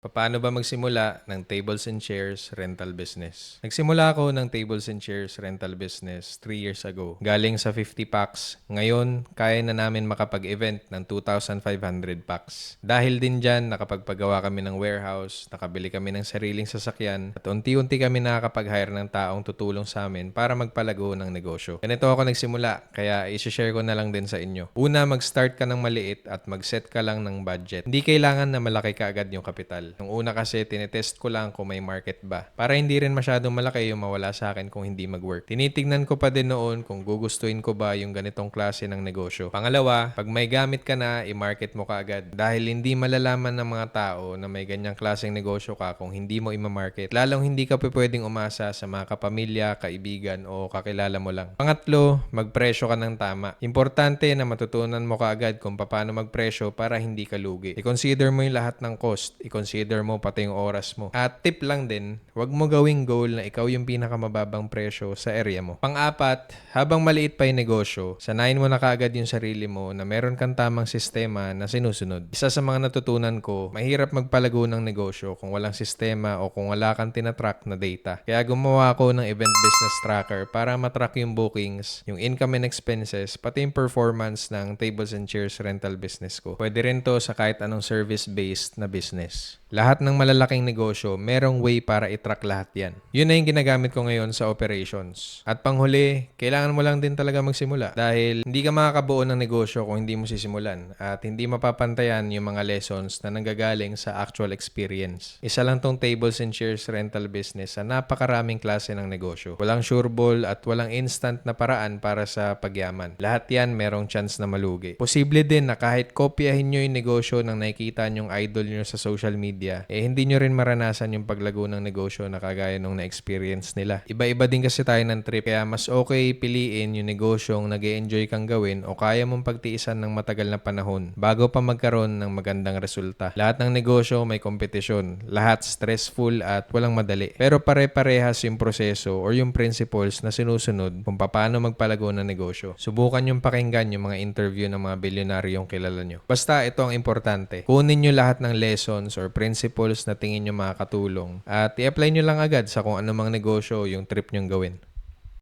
Paano ba magsimula ng tables and chairs rental business? Nagsimula ako ng tables and chairs rental business 3 years ago. Galing sa 50 packs. Ngayon, kaya na namin makapag-event ng 2,500 packs. Dahil din dyan, nakapagpagawa kami ng warehouse, nakabili kami ng sariling sasakyan, at unti-unti kami nakakapag-hire ng taong tutulong sa amin para magpalago ng negosyo. Ganito ako nagsimula, kaya isi-share ko na lang din sa inyo. Una, mag-start ka ng maliit at mag-set ka lang ng budget. Hindi kailangan na malaki ka agad yung kapital. Nung una kasi, tinetest ko lang kung may market ba. Para hindi rin masyadong malaki yung mawala sa akin kung hindi mag-work. Tinitignan ko pa din noon kung gugustuhin ko ba yung ganitong klase ng negosyo. Pangalawa, pag may gamit ka na, i-market mo ka agad. Dahil hindi malalaman ng mga tao na may ganyang klaseng negosyo ka kung hindi mo i-market. Lalong hindi ka pwedeng umasa sa mga kapamilya, kaibigan o kakilala mo lang. Pangatlo, magpresyo ka ng tama. Importante na matutunan mo ka agad kung paano magpresyo para hindi ka lugi. I-consider mo yung lahat ng cost. I-consider mo pati yung oras mo. At tip lang din, wag mo gawing goal na ikaw yung pinakamababang presyo sa area mo. Pang-apat, habang maliit pa yung negosyo, sanayin mo na kaagad yung sarili mo na meron kang tamang sistema na sinusunod. Isa sa mga natutunan ko, mahirap magpalago ng negosyo kung walang sistema o kung wala kang tinatrack na data. Kaya gumawa ako ng event business tracker para matrack yung bookings, yung income and expenses, pati yung performance ng tables and chairs rental business ko. Pwede rin to sa kahit anong service-based na business. Lahat ng malalaking negosyo, merong way para i-track lahat yan. Yun na yung ginagamit ko ngayon sa operations. At panghuli, kailangan mo lang din talaga magsimula. Dahil hindi ka makakabuo ng negosyo kung hindi mo sisimulan. At hindi mapapantayan yung mga lessons na nanggagaling sa actual experience. Isa lang tong tables and chairs rental business sa napakaraming klase ng negosyo. Walang sure ball at walang instant na paraan para sa pagyaman. Lahat yan merong chance na malugi. Posible din na kahit kopyahin nyo yung negosyo ng nakikita nyong idol nyo sa social media, hindi nyo rin maranasan yung paglago ng negosyo na kagaya nung na-experience nila. Iba-iba din kasi tayo ng trip, kaya mas okay piliin yung negosyong nag-e-enjoy kang gawin o kaya mong pagtiisan ng matagal na panahon bago pa magkaroon ng magandang resulta. Lahat ng negosyo may kompetisyon, lahat stressful at walang madali. Pero pare-parehas yung proseso or yung principles na sinusunod kung paano magpalago ng negosyo. Subukan yung pakinggan yung mga interview ng mga bilyonaryong kilala nyo. Basta ito ang importante. Kunin nyo lahat ng lessons or principles na tingin nyo makakatulong at i-apply nyo lang agad sa kung anumang negosyo yung trip nyong gawin.